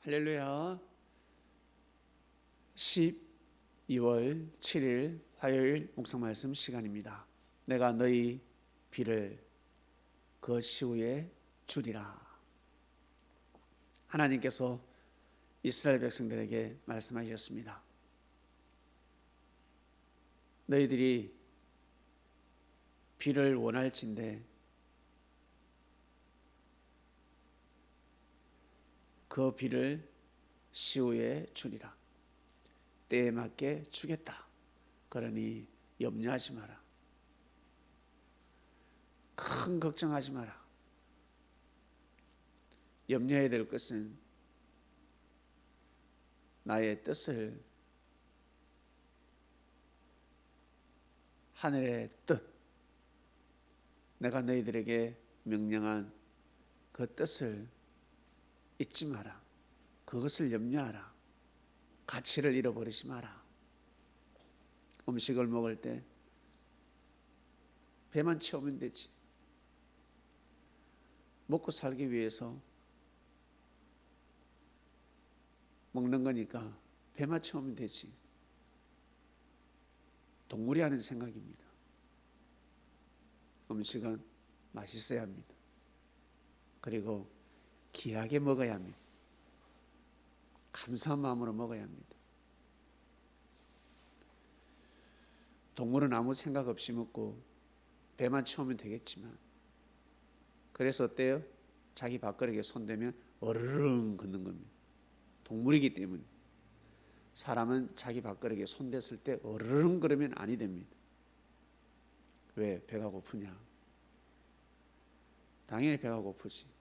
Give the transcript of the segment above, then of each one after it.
할렐루야. 12월 7일 화요일 묵상 말씀 시간입니다. 내가 너희 비를 그 시후에 주리라. 하나님께서 이스라엘 백성들에게 말씀하셨습니다. 너희들이 비를 원할진대 그 비를 시후에 주리라. 때에 맞게 주겠다. 그러니 염려하지 마라. 큰 걱정하지 마라. 염려해야 될 것은 나의 뜻을, 하늘의 뜻, 내가 너희들에게 명령한 그 뜻을 잊지 마라. 그것을 염려하라. 가치를 잃어버리지 마라. 음식을 먹을 때 배만 채우면 되지. 먹고 살기 위해서 먹는 거니까 배만 채우면 되지. 동물이 하는 생각입니다. 음식은 맛있어야 합니다. 그리고 귀하게 먹어야 합니다. 감사한 마음으로 먹어야 합니다. 동물은 아무 생각 없이 먹고 배만 채우면 되겠지만, 그래서 어때요? 자기 밥그릇에 손대면 어르릉 긋는 겁니다. 동물이기 때문에. 사람은 자기 밥그릇에 손댔을 때 어르릉 그러면 아니 됩니다. 왜? 배가 고프냐? 당연히 배가 고프지.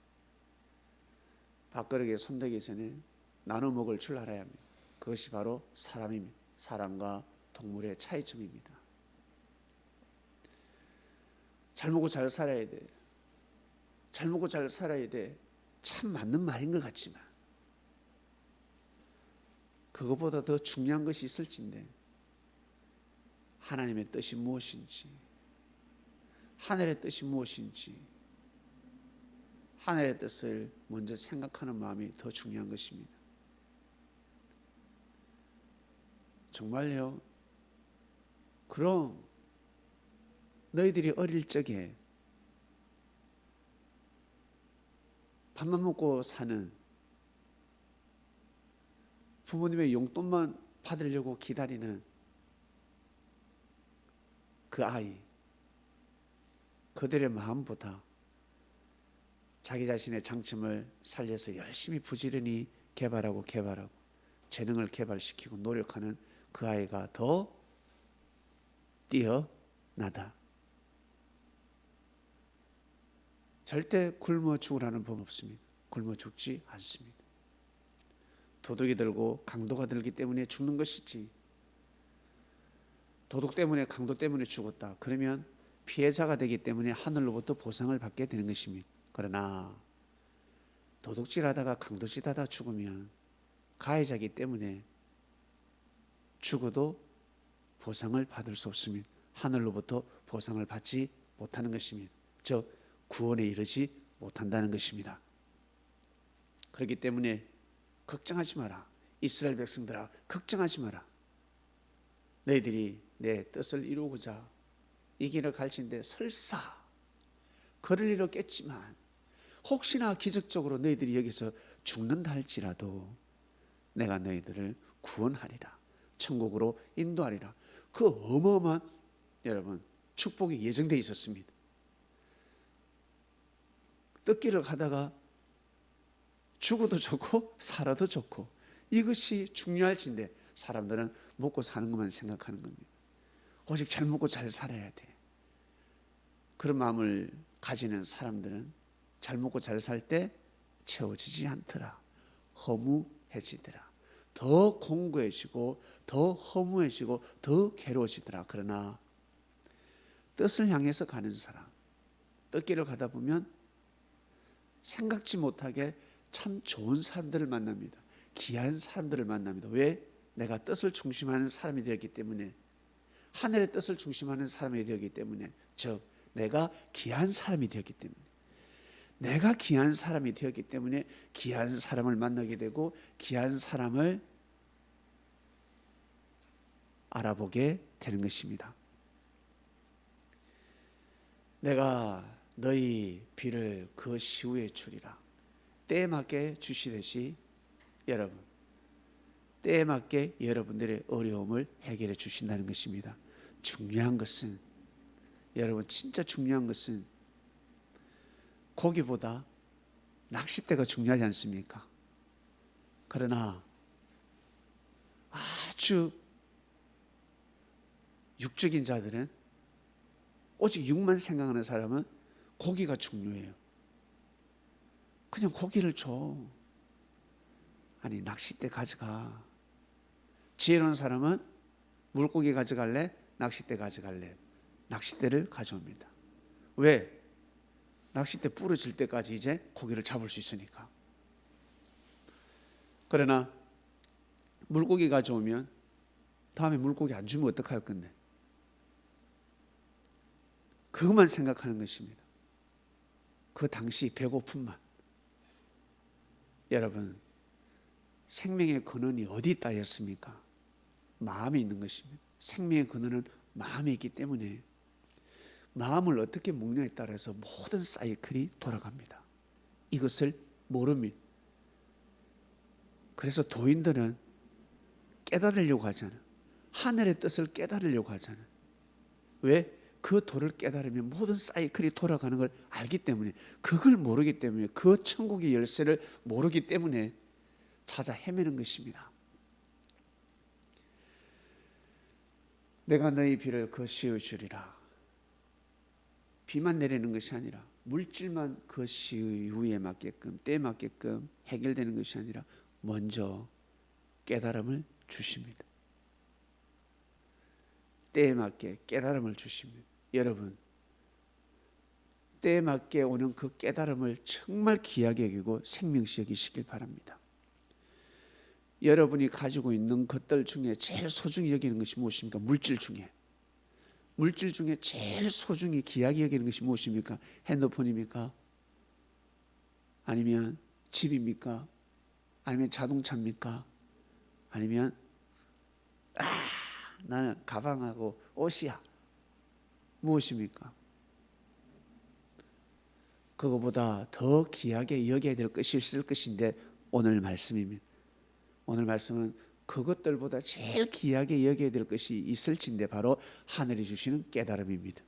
밥그릇에 손대기 전에 나눠 먹을 줄 알아야 합니다. 그것이 바로 사람입니다. 사람과 동물의 차이점입니다. 잘 먹고 잘 살아야 돼. 잘 먹고 잘 살아야 돼. 참 맞는 말인 것 같지만 그것보다 더 중요한 것이 있을진데, 하나님의 뜻이 무엇인지, 하늘의 뜻이 무엇인지, 하늘의 뜻을 먼저 생각하는 마음이 더 중요한 것입니다. 정말요. 그럼 너희들이 어릴 적에 밥만 먹고 사는, 부모님의 용돈만 받으려고 기다리는 그 아이, 그들의 마음보다 자기 자신의 장점을 살려서 열심히 부지런히 개발하고 재능을 개발시키고 노력하는 그 아이가 더 뛰어나다. 절대 굶어 죽으라는 법 없습니다. 굶어 죽지 않습니다. 도둑이 들고 강도가 들기 때문에 죽는 것이지, 도둑 때문에 강도 때문에 죽었다 그러면 피해자가 되기 때문에 하늘로부터 보상을 받게 되는 것입니다. 그러나 도둑질하다가 강도질하다 죽으면 가해자이기 때문에 죽어도 보상을 받을 수 없습니다. 하늘로부터 보상을 받지 못하는 것입니다. 즉 구원에 이르지 못한다는 것입니다. 그렇기 때문에 걱정하지 마라. 이스라엘 백성들아, 걱정하지 마라. 너희들이 내 뜻을 이루고자 이 길을 갈진데 설사 그럴 일 없겠지만, 혹시나 기적적으로 너희들이 여기서 죽는다 할지라도 내가 너희들을 구원하리라. 천국으로 인도하리라. 그 어마어마한, 여러분, 축복이 예정되어 있었습니다. 뜻길을 가다가 죽어도 좋고 살아도 좋고, 이것이 중요할진데 사람들은 먹고 사는 것만 생각하는 겁니다. 오직 잘 먹고 잘 살아야 돼. 그런 마음을 가지는 사람들은 잘 먹고 잘 살 때 채워지지 않더라. 허무해지더라. 더 공고해지고 더 허무해지고 더 괴로워지더라. 그러나 뜻을 향해서 가는 사람, 뜻길을 가다 보면 생각지 못하게 참 좋은 사람들을 만납니다. 귀한 사람들을 만납니다. 왜? 내가 뜻을 중심하는 사람이 되었기 때문에, 하늘의 뜻을 중심하는 사람이 되었기 때문에, 즉 내가 귀한 사람이 되었기 때문에, 내가 귀한 사람이 되었기 때문에 귀한 사람을 만나게 되고 귀한 사람을 알아보게 되는 것입니다. 내가 너희 비를 그 시후에 주리라. 때에 맞게 주시듯이 여러분, 때에 맞게 여러분들의 어려움을 해결해 주신다는 것입니다. 중요한 것은, 여러분 진짜 중요한 것은 고기보다 낚싯대가 중요하지 않습니까? 그러나 아주 육적인 자들은, 오직 육만 생각하는 사람은 고기가 중요해요. 그냥 고기를 줘. 아니, 낚싯대 가져가. 지혜로운 사람은 물고기 가져갈래? 낚싯대 가져갈래? 낚싯대를 가져옵니다. 왜? 낚싯대 부러질 때까지 이제 고기를 잡을 수 있으니까. 그러나 물고기 가져오면 다음에 물고기 안 주면 어떡할 건데? 그것만 생각하는 것입니다. 그 당시 배고픔만. 여러분, 생명의 근원이 어디 있다였습니까? 마음에 있는 것입니다. 생명의 근원은 마음에 있기 때문에 마음을 어떻게 먹냐에 따라서 모든 사이클이 돌아갑니다. 이것을 모릅니다. 그래서 도인들은 깨달으려고 하잖아. 하늘의 뜻을 깨달으려고 하잖아. 왜? 그 도를 깨달으면 모든 사이클이 돌아가는 걸 알기 때문에, 그걸 모르기 때문에, 그 천국의 열쇠를 모르기 때문에 찾아 헤매는 것입니다. 내가 너희 비를 그 시후에 주리라. 비만 내리는 것이 아니라 물질만 그 시후에 맞게끔, 때에 맞게끔 해결되는 것이 아니라 먼저 깨달음을 주십니다. 때에 맞게 깨달음을 주십니다. 여러분, 때에 맞게 오는 그 깨달음을 정말 귀하게 여기고 생명시 여기시길 바랍니다. 여러분이 가지고 있는 것들 중에 제일 소중히 여기는 것이 무엇입니까? 물질 중에 제일 소중히 귀하게 여기는 것이 무엇입니까? 핸드폰입니까? 아니면 집입니까? 아니면 자동차입니까? 아니면 나는 가방하고 옷이야. 무엇입니까? 그거보다 더 귀하게 여겨야 될 것이 있을 것인데, 오늘 말씀입니다. 오늘 말씀은 그것들보다 제일 귀하게 여겨야 될 것이 있을진데 바로 하늘이 주시는 깨달음입니다.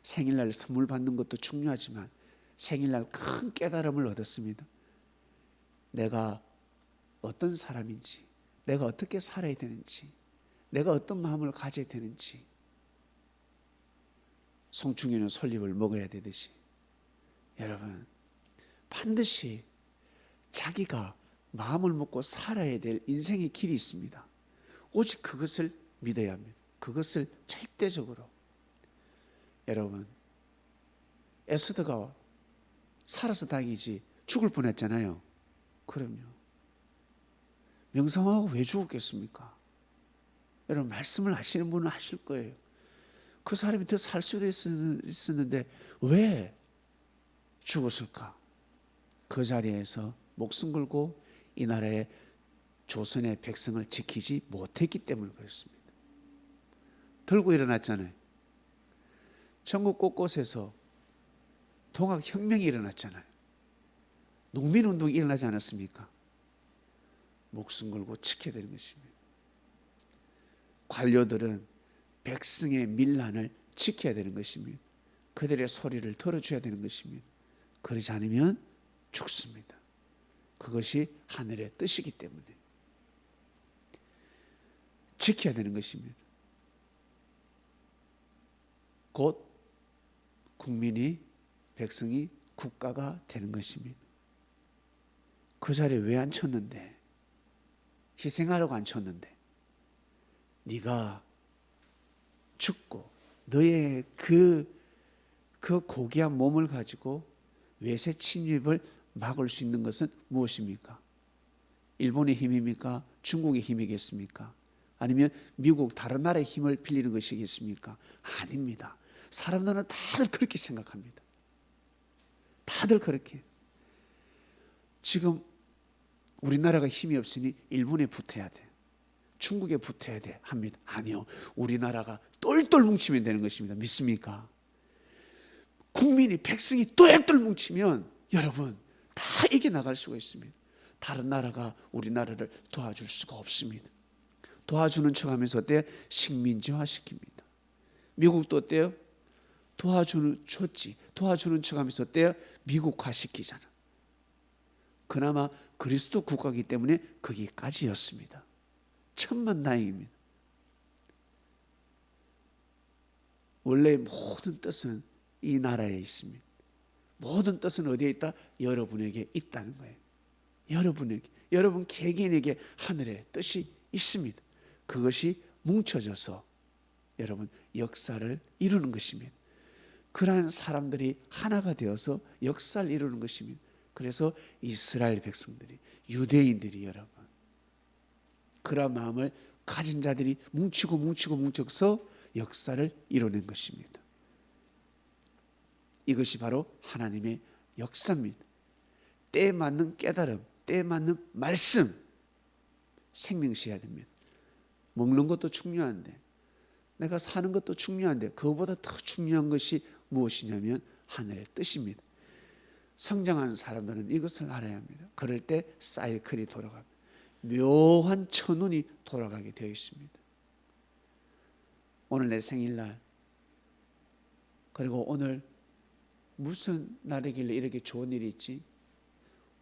생일날 선물 받는 것도 중요하지만 생일날 큰 깨달음을 얻었습니다. 내가 어떤 사람인지, 내가 어떻게 살아야 되는지, 내가 어떤 마음을 가져야 되는지, 송충이는 솔잎을 먹어야 되듯이 여러분 반드시 자기가 마음을 먹고 살아야 될 인생의 길이 있습니다. 오직 그것을 믿어야 합니다. 그것을 절대적으로. 여러분, 에스더가 살아서 다행이지 죽을 뻔했잖아요. 그럼요. 명상하고 왜 죽었겠습니까? 여러분, 말씀을 하시는 분은 하실 거예요. 그 사람이 더 살 수도 있었는데 왜 죽었을까? 그 자리에서 목숨 걸고 이 나라의 조선의 백성을 지키지 못했기 때문에 그렇습니다. 들고 일어났잖아요. 전국 곳곳에서 동학혁명이 일어났잖아요. 농민운동이 일어나지 않았습니까? 목숨 걸고 지켜야 되는 것입니다. 관료들은 백성의 밀란을 지켜야 되는 것입니다. 그들의 소리를 들어줘야 되는 것입니다. 그러지 않으면 죽습니다. 그것이 하늘의 뜻이기 때문에 지켜야 되는 것입니다. 곧 국민이, 백성이 국가가 되는 것입니다. 그 자리에 왜 앉혔는데? 희생하려고 앉혔는데 네가 죽고 너의 그 고귀한 몸을 가지고 외세 침입을 막을 수 있는 것은 무엇입니까? 일본의 힘입니까? 중국의 힘이겠습니까? 아니면 미국 다른 나라의 힘을 빌리는 것이겠습니까? 아닙니다. 사람들은 다들 그렇게 생각합니다. 다들 그렇게. 지금 우리나라가 힘이 없으니 일본에 붙어야 돼, 중국에 붙어야 돼 합니다. 아니요, 우리나라가 똘똘 뭉치면 되는 것입니다. 믿습니까? 국민이, 백성이 똘똘 뭉치면 여러분 다 이겨나갈 수가 있습니다. 다른 나라가 우리나라를 도와줄 수가 없습니다. 도와주는 척하면서 어때요? 식민지화 시킵니다. 미국도 어때요? 줬지. 도와주는 척하면서 어때요? 미국화 시키잖아. 그나마 그리스도 국가이기 때문에 거기까지였습니다. 천만다행입니다. 원래 모든 뜻은 이 나라에 있습니다. 모든 뜻은 어디에 있다? 여러분에게 있다는 거예요. 여러분에게, 여러분 개개인에게 하늘의 뜻이 있습니다. 그것이 뭉쳐져서 여러분 역사를 이루는 것입니다. 그러한 사람들이 하나가 되어서 역사를 이루는 것입니다. 그래서 이스라엘 백성들이, 유대인들이 여러분 그러한 마음을 가진 자들이 뭉쳐서 역사를 이뤄낸 것입니다. 이것이 바로 하나님의 역사입니다. 때에 맞는 깨달음, 때에 맞는 말씀 생명시해야 됩니다. 먹는 것도 중요한데, 내가 사는 것도 중요한데, 그것보다 더 중요한 것이 무엇이냐면 하늘의 뜻입니다. 성장한 사람들은 이것을 알아야 합니다. 그럴 때 사이클이 돌아갑니다. 묘한 천운이 돌아가게 되어 있습니다. 오늘 내 생일날, 그리고 오늘 무슨 날이길래 이렇게 좋은 일이 있지?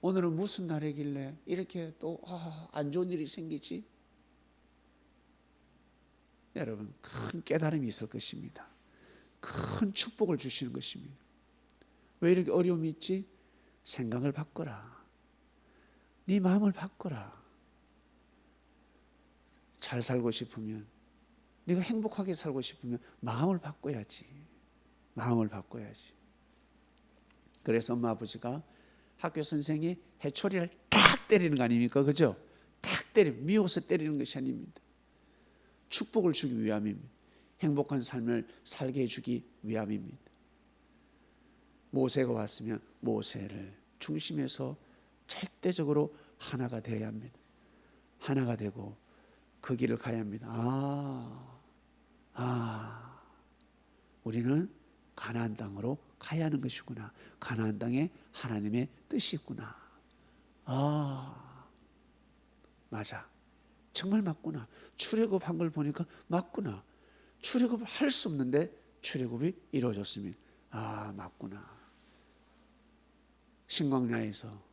오늘은 무슨 날이길래 이렇게 또 안 좋은 일이 생기지? 여러분, 큰 깨달음이 있을 것입니다. 큰 축복을 주시는 것입니다. 왜 이렇게 어려움이 있지? 생각을 바꿔라. 네 마음을 바꿔라. 잘 살고 싶으면, 네가 행복하게 살고 싶으면 마음을 바꿔야지. 마음을 바꿔야지. 그래서 엄마 아버지가 학교 선생이 해초리를 탁 때리는 거 아닙니까? 그죠? 탁 미워서 때리는 것이 아닙니다. 축복을 주기 위함입니다. 행복한 삶을 살게 해주기 위함입니다. 모세가 왔으면 모세를 중심에서 절대적으로 하나가 되어야 합니다. 하나가 되고 그 길을 가야 합니다. 우리는 가나안 땅으로 가야 하는 것이구나. 가나안 땅에 하나님의 뜻이 있구나. 맞아. 정말 맞구나. 출애굽한 걸 보니까 맞구나. 출애굽을 할 수 없는데 출애굽이 이루어졌습니다. 맞구나. 신광야에서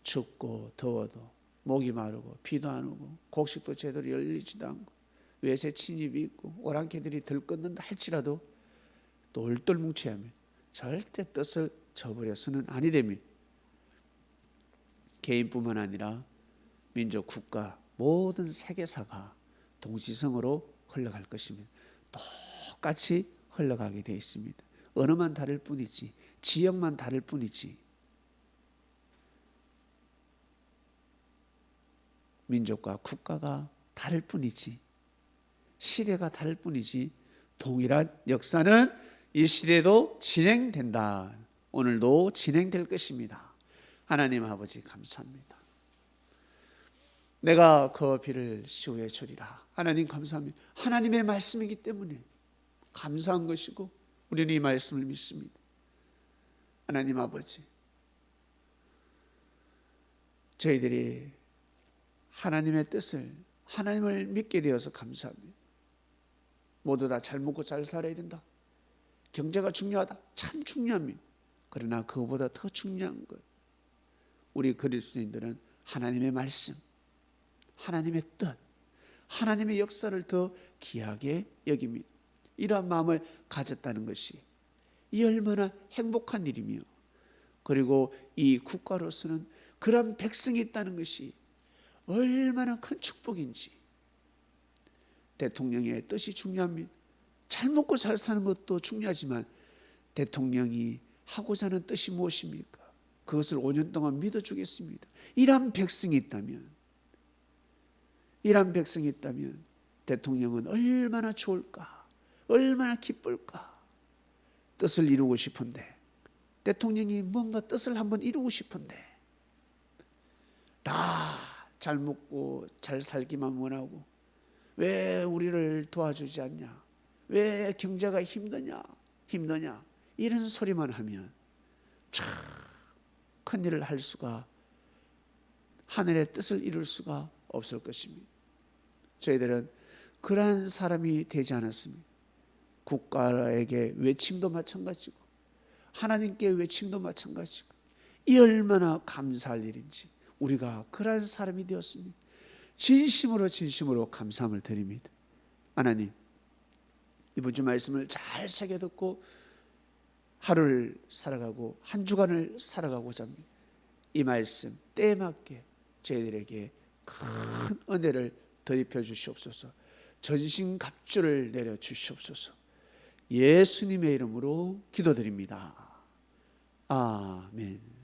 춥고 더워도 목이 마르고 비도 안 오고 곡식도 제대로 열리지도 않고 외세 침입이 있고 오랑캐들이 들끓는다 할지라도 똘똘 뭉쳐야 합니다. 절대 뜻을 저버려서는 아니 됩니다. 개인뿐만 아니라 민족, 국가, 모든 세계사가 동지성으로 흘러갈 것입니다. 똑같이 흘러가게 되어 있습니다. 언어만 다를 뿐이지, 지역만 다를 뿐이지, 민족과 국가가 다를 뿐이지, 시대가 다를 뿐이지, 동일한 역사는 이 시대도 진행된다. 오늘도 진행될 것입니다. 하나님 아버지 감사합니다. 내가 그 비를 시후에 주리라. 하나님 감사합니다. 하나님의 말씀이기 때문에 감사한 것이고 우리는 이 말씀을 믿습니다. 하나님 아버지, 저희들이 하나님의 뜻을, 하나님을 믿게 되어서 감사합니다. 모두 다 잘 먹고 잘 살아야 된다. 경제가 중요하다. 참 중요합니다. 그러나 그거보다 더 중요한 것, 우리 그리스도인들은 하나님의 말씀, 하나님의 뜻, 하나님의 역사를 더 귀하게 여깁니다. 이러한 마음을 가졌다는 것이 이 얼마나 행복한 일이며, 그리고 이 국가로서는 그런 백성이 있다는 것이 얼마나 큰 축복인지. 대통령의 뜻이 중요합니다. 잘 먹고 잘 사는 것도 중요하지만 대통령이 하고자 하는 뜻이 무엇입니까? 그것을 5년 동안 믿어주겠습니다. 이런 백성이 있다면, 대통령은 얼마나 좋을까, 얼마나 기쁠까. 뜻을 이루고 싶은데 대통령이 뭔가 뜻을 한번 이루고 싶은데 다 잘 먹고 잘 살기만 원하고 왜 우리를 도와주지 않냐, 왜 경제가 힘드냐 이런 소리만 하면 참 큰일을 할 수가, 하늘의 뜻을 이룰 수가 없을 것입니다. 저희들은 그러한 사람이 되지 않았습니다. 국가에게 외침도 마찬가지고 하나님께 외침도 마찬가지고, 이 얼마나 감사할 일인지 우리가 그러한 사람이 되었습니다. 진심으로 감사함을 드립니다. 하나님, 이번 주 말씀을 잘 새겨 듣고 하루를 살아가고 한 주간을 살아가고자 합니다. 이 말씀 때에 맞게 저희들에게 큰 은혜를 더입혀 주시옵소서. 전신갑주를 내려 주시옵소서. 예수님의 이름으로 기도드립니다. 아멘.